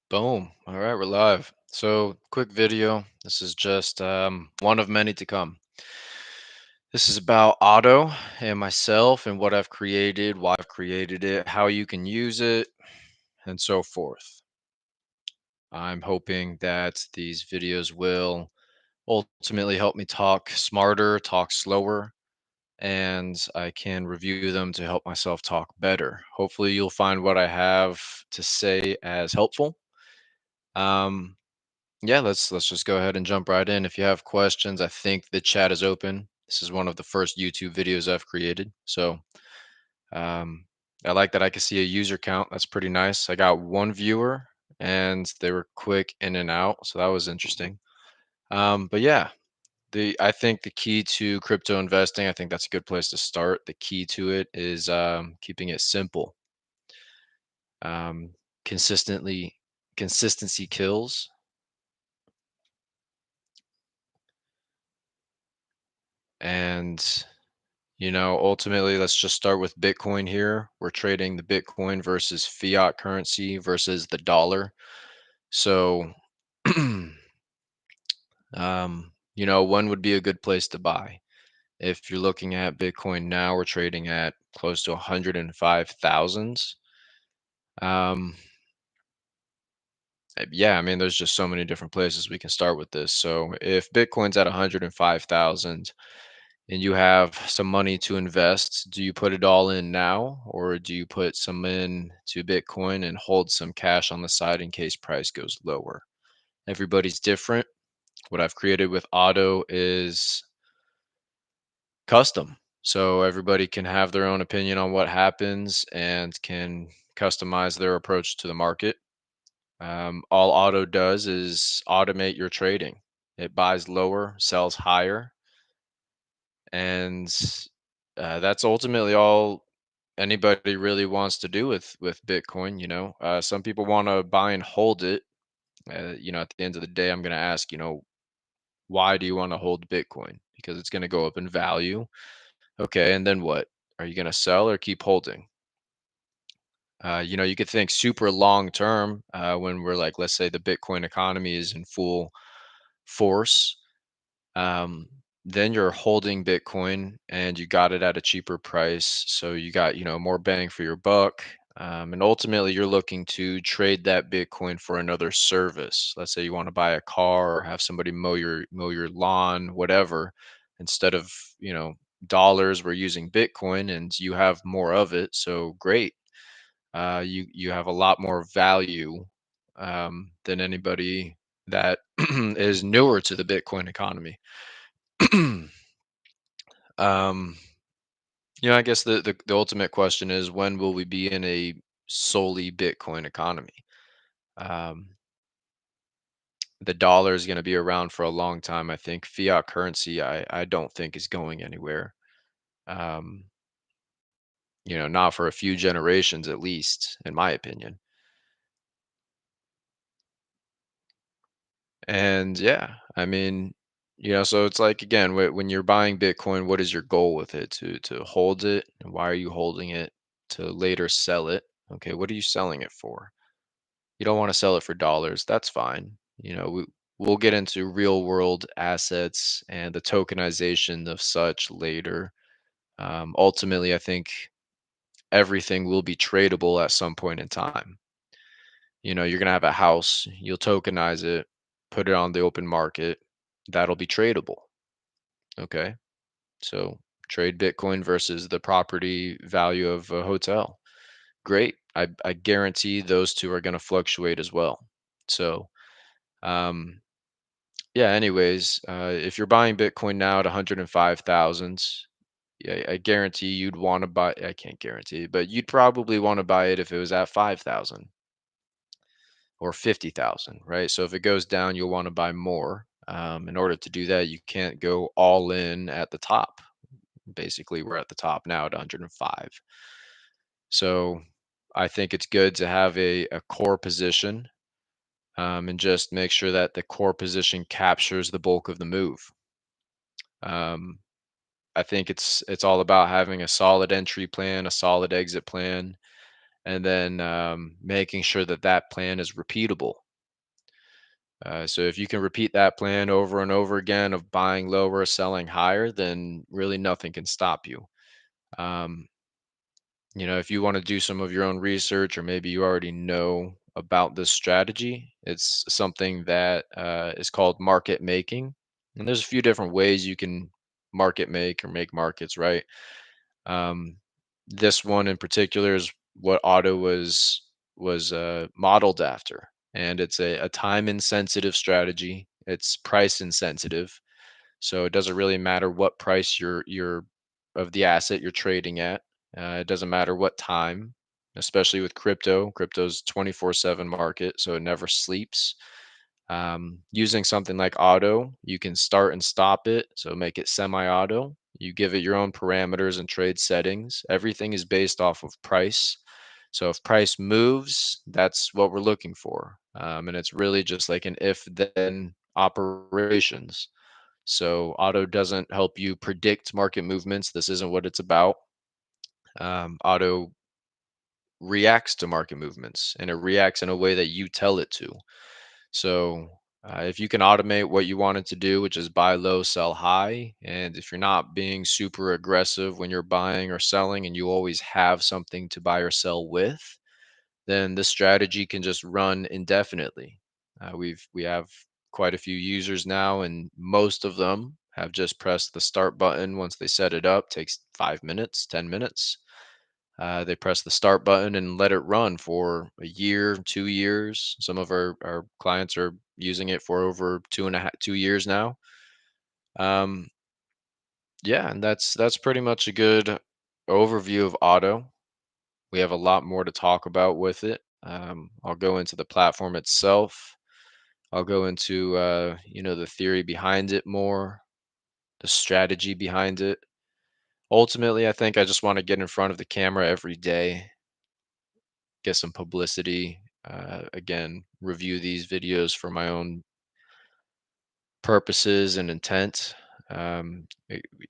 Boom. All right, we're live. So, quick video. This is just one of many to come. This is about Otto and myself and what I've created, why I've created it, how you can use it, and so forth. I'm hoping that these videos will ultimately help me talk smarter, talk slower, and I can review them to help myself talk better. Hopefully, you'll find what I have to say as helpful. Um, Yeah, let's just go ahead and jump right in. If you have questions, I think the chat is open. This is one of the first YouTube videos I've created. So um, I like that I can see a user count. That's pretty nice. I got one viewer and they were quick in and out. So that was interesting. But yeah, I think the key to crypto investing, I think that's a good place to start. The key to it is keeping it simple. Um, consistently, consistency kills. And ultimately, let's just start with Bitcoin here. We're trading the Bitcoin versus fiat currency versus the dollar. So, when would be a good place to buy? If you're looking at Bitcoin now, we're trading at close to 105,000. Um, yeah, I mean, there's just so many different places we can start with this. So, if Bitcoin's at 105,000, and you have some money to invest, do you put it all in now or do you put some in to Bitcoin and hold some cash on the side in case price goes lower? Everybody's different. What I've created with Auto is custom. So everybody can have their own opinion on what happens and can customize their approach to the market. All Auto does is automate your trading. It buys lower, sells higher, and that's ultimately all anybody really wants to do with Bitcoin. Some people want to buy and hold it. At the end of the day, I'm going to ask, why do you want to hold Bitcoin? Because it's going to go up in value. Okay, and then what? Are you going to sell or keep holding? You could think super long term when we're like, let's say the Bitcoin economy is in full force. um, then you're holding Bitcoin and you got it at a cheaper price. So you got, more bang for your buck. And ultimately, you're looking to trade that Bitcoin for another service. Let's say you want to buy a car or have somebody mow your lawn, whatever. Instead of, dollars, we're using Bitcoin and you have more of it. So great. You have a lot more value than anybody that is newer to the Bitcoin economy. um, I guess the ultimate question is when will we be in a solely Bitcoin economy? Um, the dollar is going to be around for a long time. I think fiat currency, I don't think is going anywhere. Um, not for a few generations at least, in my opinion. And yeah, I mean, so it's like again, when you're buying Bitcoin, what is your goal with it? To hold it, and why are you holding it? To later sell it. Okay, what are you selling it for? You don't want to sell it for dollars. That's fine. We'll get into real world assets and the tokenization of such later. Ultimately, I think everything will be tradable at some point in time. You're gonna have a house, you'll tokenize it, put it on the open market, that'll be tradable. Okay. So trade Bitcoin versus the property value of a hotel. Great. I guarantee those two are gonna fluctuate as well. So um yeah, anyways, if you're buying Bitcoin now at 105,000, yeah, I guarantee you'd want to buy, I can't guarantee, but you'd probably want to buy it if it was at 5,000 or 50,000, right? So if it goes down, you'll want to buy more. In order to do that, you can't go all in at the top. Basically, we're at the top now at 105. So I think it's good to have a core position, and just make sure that the core position captures the bulk of the move. Um, I think it's all about having a solid entry plan, a solid exit plan, and then making sure that that plan is repeatable. So if you can repeat that plan over and over again of buying lower, selling higher, then really nothing can stop you. Um, if you want to do some of your own research, or maybe you already know about this strategy, it's something that is called market making. And there's a few different ways you can market make or make markets, right? Um, this one in particular is what Otto was modeled after, and it's a time insensitive strategy. It's price insensitive, so it doesn't really matter what price you're of the asset you're trading at. It doesn't matter what time, especially with crypto. Crypto's 24/7 market, so it never sleeps. Using something like auto, you can start and stop it, so make it semi-auto. You give it your own parameters and trade settings. Everything is based off of price. So if price moves, that's what we're looking for. And it's really just like an if-then operations. So auto doesn't help you predict market movements. This isn't what it's about. Auto reacts to market movements, and it reacts in a way that you tell it to. So if you can automate what you want it to do, which is buy low, sell high, and if you're not being super aggressive when you're buying or selling, and you always have something to buy or sell with, then this strategy can just run indefinitely. We have quite a few users now, and most of them have just pressed the start button once they set it up. Takes 5 minutes, 10 minutes. They press the start button and let it run for a year, 2 years. Some of our clients are using it for over 2.5, 2 years now. Um, yeah, and that's pretty much a good overview of auto. We have a lot more to talk about with it. I'll go into the platform itself. I'll go into the theory behind it more, the strategy behind it. Ultimately, I think I just want to get in front of the camera every day, get some publicity. Again, review these videos for my own purposes and intent.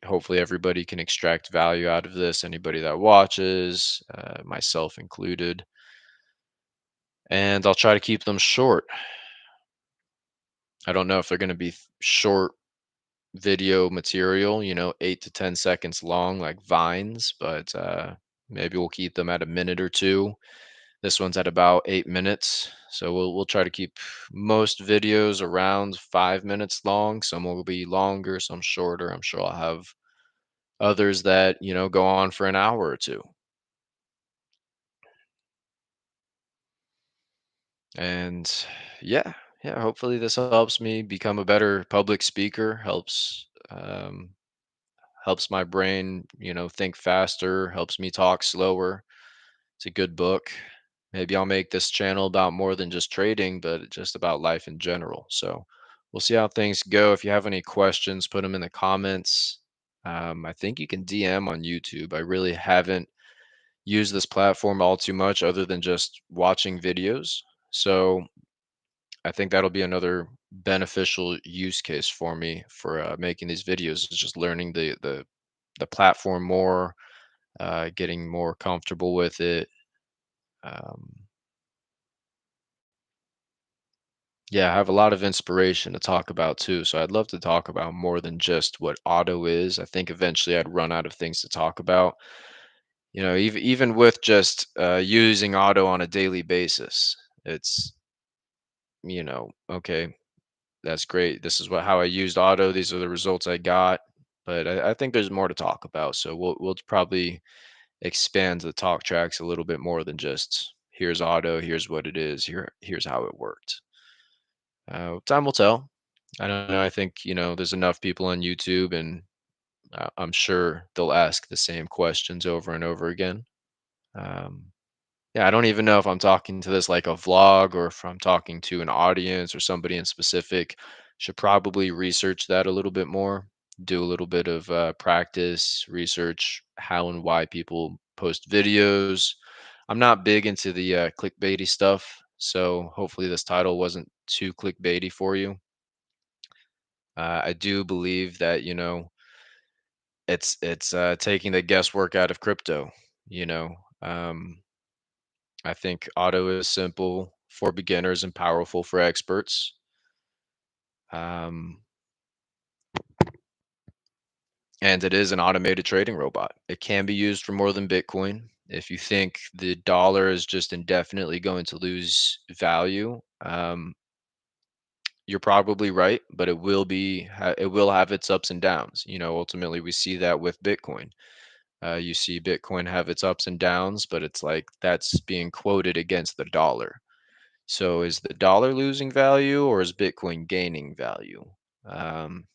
Hopefully, everybody can extract value out of this. Anybody that watches, myself included, and I'll try to keep them short. I don't know if they're going to be short video material, 8 to 10 seconds long, like vines, but maybe we'll keep them at a minute or two. This one's at about 8 minutes, so we'll try to keep most videos around 5 minutes long. Some will be longer, some shorter. I'm sure I'll have others that go on for an hour or two. And yeah, yeah. Hopefully, this helps me become a better public speaker. Helps my brain, think faster. Helps me talk slower. It's a good book. Maybe I'll make this channel about more than just trading, but just about life in general. So we'll see how things go. If you have any questions, put them in the comments. I think you can DM on YouTube. I really haven't used this platform all too much other than just watching videos. So I think that'll be another beneficial use case for me for making these videos is just learning the platform more, getting more comfortable with it. Um, Yeah, I have a lot of inspiration to talk about too. So I'd love to talk about more than just what auto is. I think eventually I'd run out of things to talk about. Even with just using auto on a daily basis, it's okay, that's great. This is how I used auto. These are the results I got. But I think there's more to talk about. So we'll probably expand the talk tracks a little bit more than just here's auto, here's what it is, here's how it worked. Time will tell. I don't know. I think, there's enough people on YouTube, and I'm sure they'll ask the same questions over and over again. Um, yeah, I don't even know if I'm talking to this like a vlog or if I'm talking to an audience or somebody in specific. Should probably research that a little bit more, do a little bit of practice, research how and why people post videos. I'm not big into the clickbaity stuff, so hopefully this title wasn't too clickbaity for you. I do believe that it's taking the guesswork out of crypto. You know, um, I think auto is simple for beginners and powerful for experts. Um, and it is an automated trading robot. It can be used for more than Bitcoin. If you think the dollar is just indefinitely going to lose value, you're probably right, but it will have its ups and downs. Ultimately, we see that with Bitcoin. You see Bitcoin have its ups and downs, but it's like that's being quoted against the dollar. So is the dollar losing value or is Bitcoin gaining value? Um,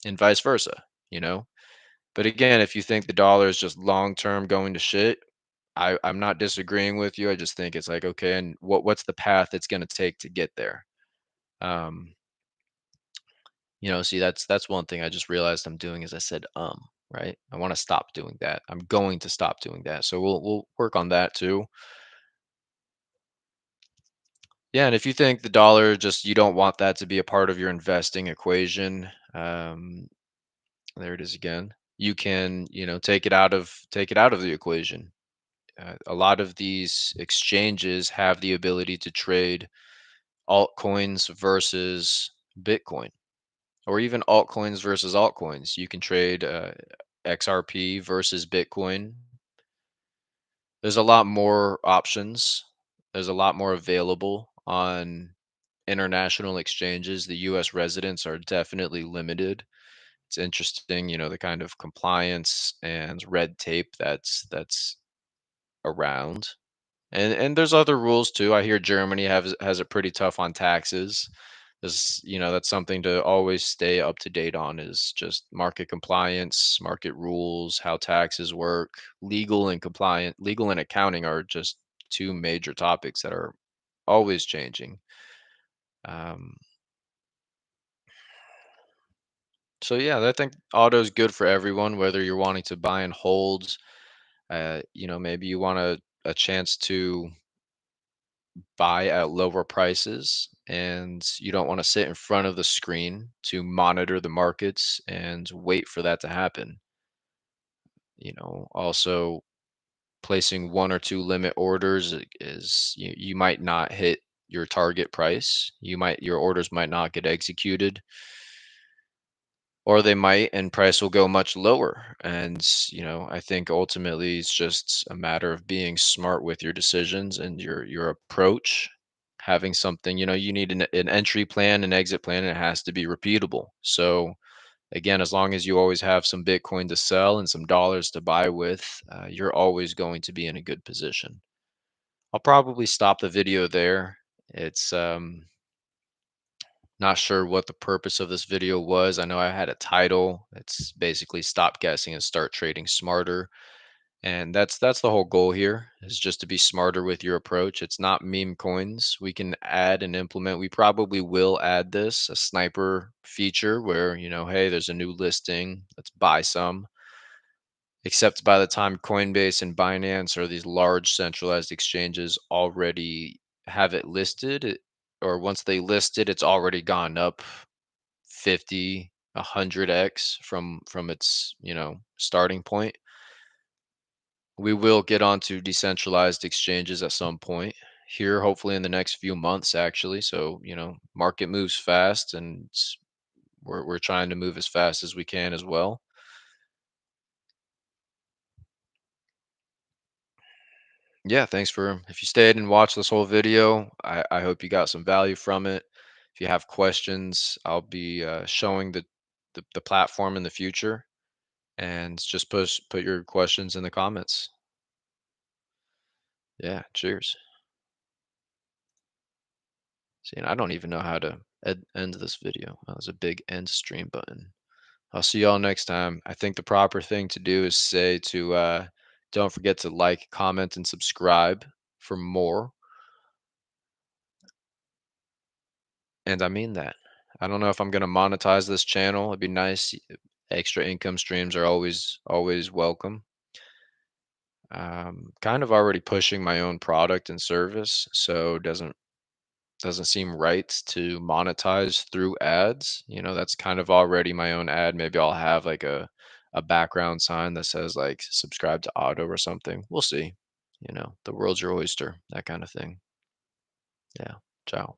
and vice versa, you know? But again, if you think the dollar is just long term going to shit, I'm not disagreeing with you. I just think it's like, okay, and what's the path it's gonna take to get there? Um, see that's one thing I just realized I'm doing is I said right? I want to stop doing that. I'm going to stop doing that. So we'll work on that too. Yeah, and if you think the dollar just you don't want that to be a part of your investing equation, there it is again. You can, take it out of the equation. A lot of these exchanges have the ability to trade altcoins versus Bitcoin, or even altcoins versus altcoins. You can trade XRP versus Bitcoin. There's a lot more options. There's a lot more available on international exchanges. The US residents are definitely limited. It's interesting, the kind of compliance and red tape that's around. And there's other rules too. I hear Germany has it pretty tough on taxes. That's something to always stay up to date on is just market compliance, market rules, how taxes work, legal and accounting are just two major topics that are always changing. Um, so yeah, I think auto is good for everyone, whether you're wanting to buy and hold. Maybe you want a chance to buy at lower prices and you don't want to sit in front of the screen to monitor the markets and wait for that to happen. Also placing one or two limit orders is you might not hit your target price. Your orders might not get executed, or they might, and price will go much lower. And I think ultimately it's just a matter of being smart with your decisions and your approach. Having something, you need an entry plan, an exit plan, and it has to be repeatable. So again, as long as you always have some Bitcoin to sell and some dollars to buy with, you're always going to be in a good position. I'll probably stop the video there. It's not sure what the purpose of this video was. I know I had a title. It's basically stop guessing and start trading smarter. And that's the whole goal here is just to be smarter with your approach. It's not meme coins. We can add and implement. We probably will add this, a sniper feature where, hey, there's a new listing. Let's buy some. Except by the time Coinbase and Binance or these large centralized exchanges already have it listed, or once they list it, it's already gone up 50, 100x from its, starting point. We will get onto decentralized exchanges at some point here, hopefully in the next few months, actually. So, market moves fast, and we're trying to move as fast as we can as well. Yeah, thanks for if you stayed and watched this whole video. I hope you got some value from it. If you have questions, I'll be showing the platform in the future, and just put your questions in the comments. Yeah, cheers. See, and I don't even know how to end this video. That was a big end stream button. I'll see y'all next time. I think the proper thing to do is say to don't forget to like, comment, and subscribe for more. And I mean that. I don't know if I'm gonna monetize this channel. It'd be nice. Extra income streams are always welcome. Kind of already pushing my own product and service, so doesn't seem right to monetize through ads. That's kind of already my own ad. Maybe I'll have like a background sign that says like subscribe to Auto or something. We'll see. The world's your oyster, that kind of thing. Yeah. Ciao.